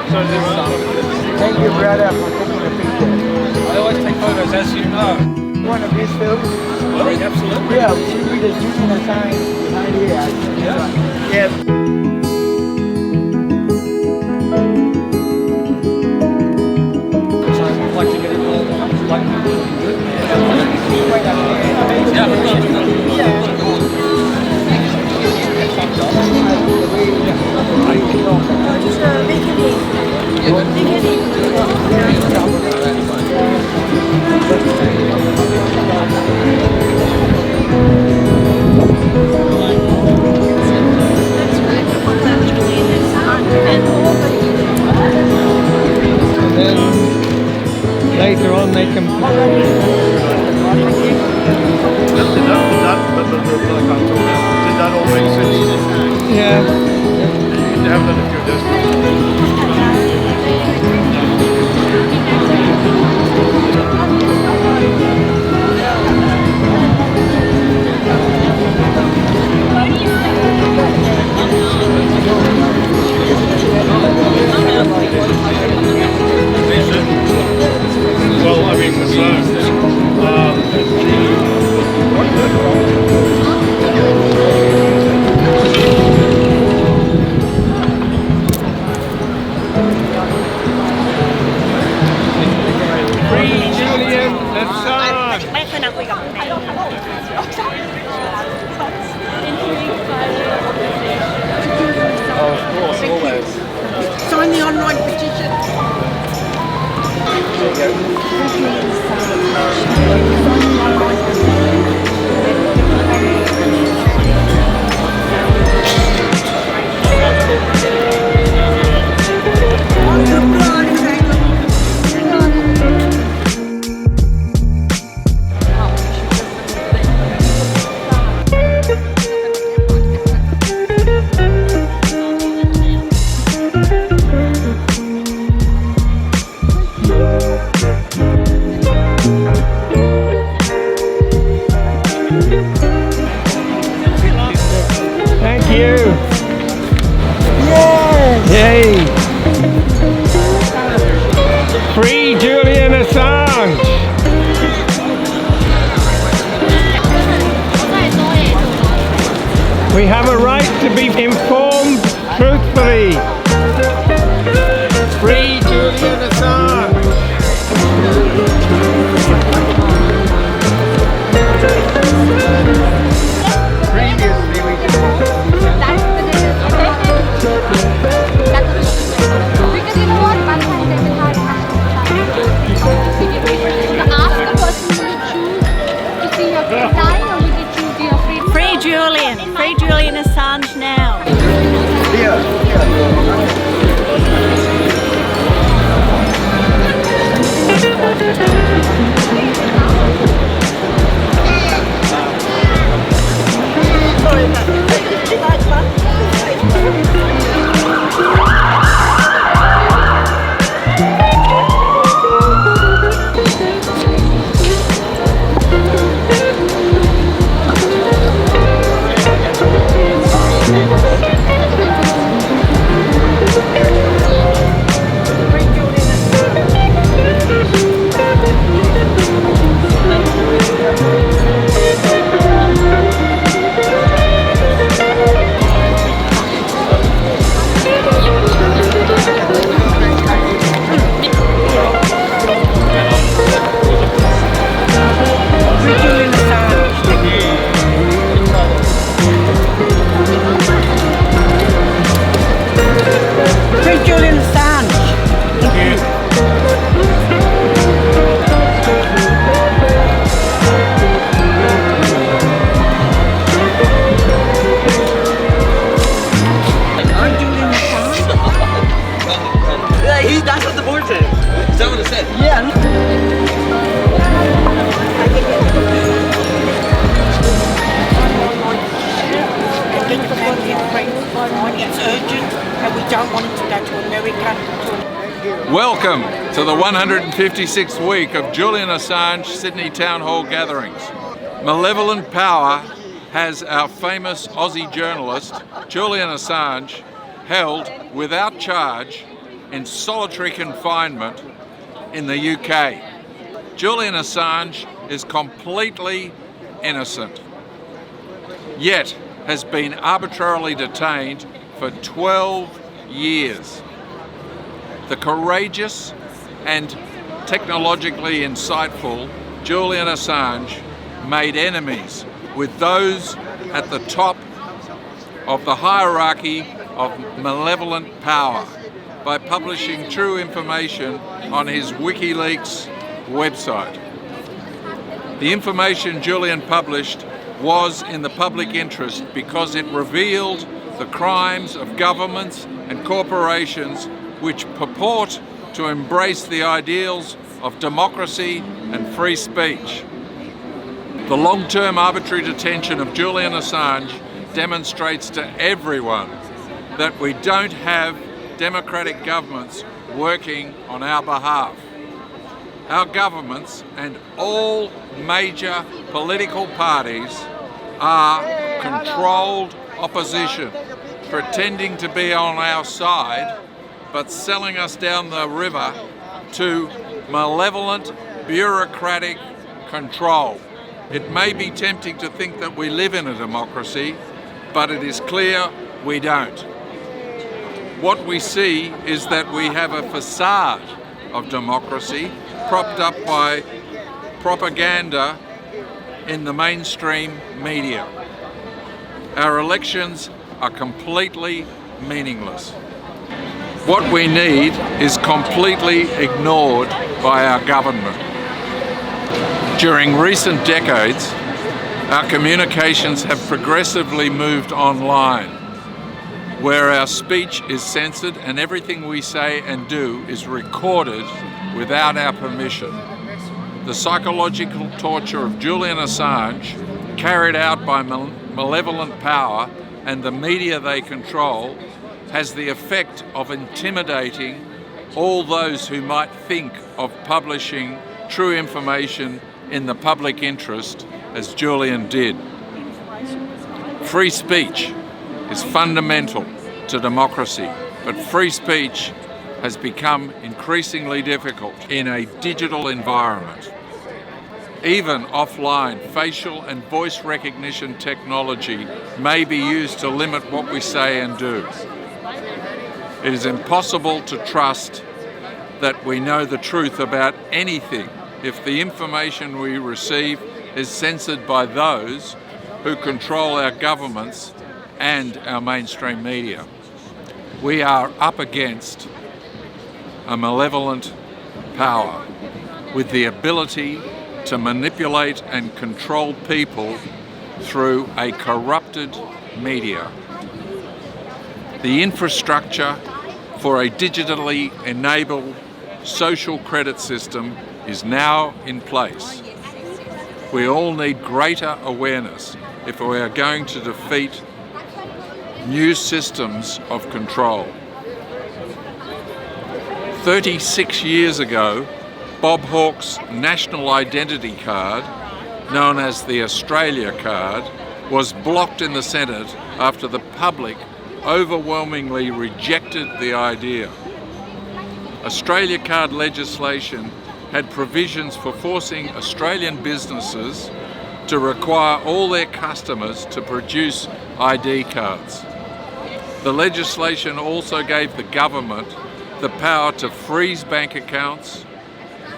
Thank you, brother, for taking the picture. I always take photos, as you know. One of these films? Well, absolutely. Yeah, we should read the Julian Assange behind here. Yeah. I'd like to get involved. Like, Later on they can... Did that all make sense? Yeah. You have done a few distance. Well, I mean, Free Julian Assange! ไม่เคยนั่งคุยกับคุณแม่ oh, of course, always. Sign the online petition. Thank you! Yes! Yay! Free Julian Assange! We have a right to be informed truthfully. Free Julian Assange! Previously we because you know what, one time they will ask the person, will you choose to see your kid die or will you choose your freedom? Free Julian Assange now. That's what the board said. Is that what it said? Yeah. It's urgent and we don't want it to go to America. Welcome to the 156th week of Julian Assange Sydney Town Hall gatherings. Malevolent power has our famous Aussie journalist Julian Assange held without charge in solitary confinement in the UK. Julian Assange is completely innocent, yet has been arbitrarily detained for 12 years. The courageous and technologically insightful Julian Assange made enemies with those at the top of the hierarchy of malevolent power by publishing true information on his WikiLeaks website. The information Julian published was in the public interest because it revealed the crimes of governments and corporations which purport to embrace the ideals of democracy and free speech. The long-term arbitrary detention of Julian Assange demonstrates to everyone that we don't have democratic governments working on our behalf. Our governments and all major political parties are controlled opposition, pretending to be on our side, but selling us down the river to malevolent bureaucratic control. It may be tempting to think that we live in a democracy, but it is clear we don't. What we see is that we have a facade of democracy propped up by propaganda in the mainstream media. Our elections are completely meaningless. What we need is completely ignored by our government. During recent decades, our communications have progressively moved online, where our speech is censored and everything we say and do is recorded without our permission. The psychological torture of Julian Assange, carried out by malevolent power and the media they control, has the effect of intimidating all those who might think of publishing true information in the public interest, as Julian did. Free speech is fundamental to democracy, but free speech has become increasingly difficult in a digital environment. Even offline, facial and voice recognition technology may be used to limit what we say and do. It is impossible to trust that we know the truth about anything if the information we receive is censored by those who control our governments and our mainstream media. We are up against a malevolent power with the ability to manipulate and control people through a corrupted media. The infrastructure for a digitally enabled social credit system is now in place. We all need greater awareness if we are going to defeat new systems of control. 36 years ago, Bob Hawke's national identity card, known as the Australia card, was blocked in the Senate after the public overwhelmingly rejected the idea. Australia card legislation had provisions for forcing Australian businesses to require all their customers to produce ID cards. The legislation also gave the government the power to freeze bank accounts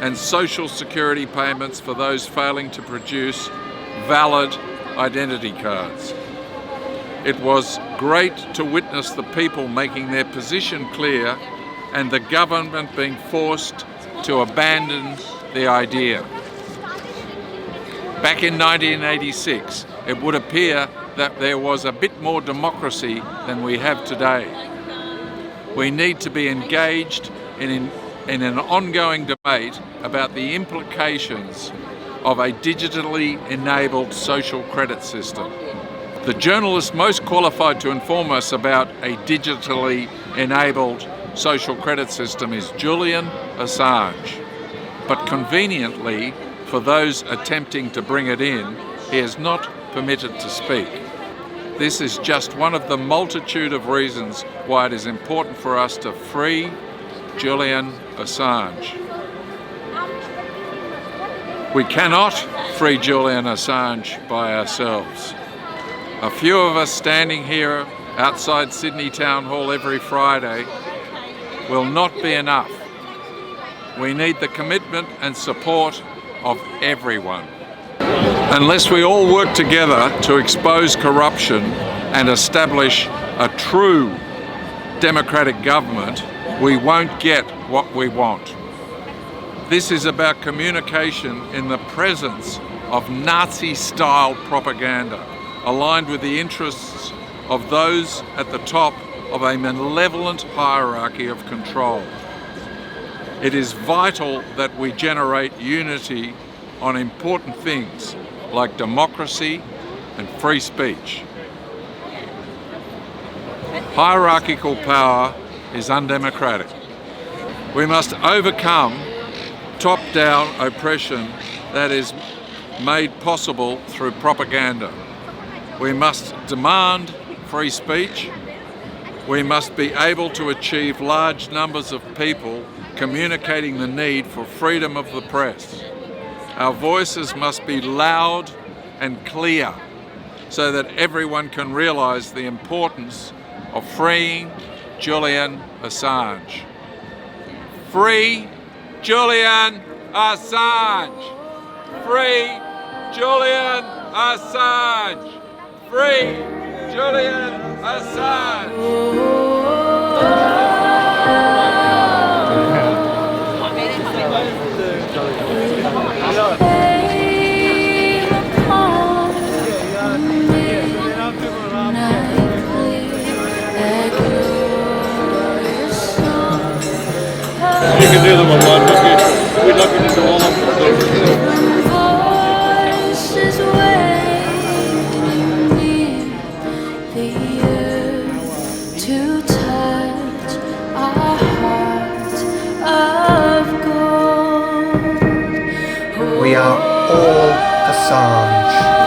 and social security payments for those failing to produce valid identity cards. It was great to witness the people making their position clear and the government being forced to abandon the idea. Back in 1986, it would appear that there was a bit more democracy than we have today. We need to be engaged in an ongoing debate about the implications of a digitally enabled social credit system. The journalist most qualified to inform us about a digitally enabled social credit system is Julian Assange. But conveniently, for those attempting to bring it in, he is not permitted to speak. This is just one of the multitude of reasons why it is important for us to free Julian Assange. We cannot free Julian Assange by ourselves. A few of us standing here outside Sydney Town Hall every Friday will not be enough. We need the commitment and support of everyone. Unless we all work together to expose corruption and establish a true democratic government, we won't get what we want. This is about communication in the presence of Nazi-style propaganda, aligned with the interests of those at the top of a malevolent hierarchy of control. It is vital that we generate unity on important things like democracy and free speech. Hierarchical power is undemocratic. We must overcome top-down oppression that is made possible through propaganda. We must demand free speech. We must be able to achieve large numbers of people communicating the need for freedom of the press. Our voices must be loud and clear so that everyone can realise the importance of freeing Julian Assange. Free Julian Assange! Free Julian Assange! Free Julian Assange! You can do them on one, we'd like you to do all of them. We are all Assange.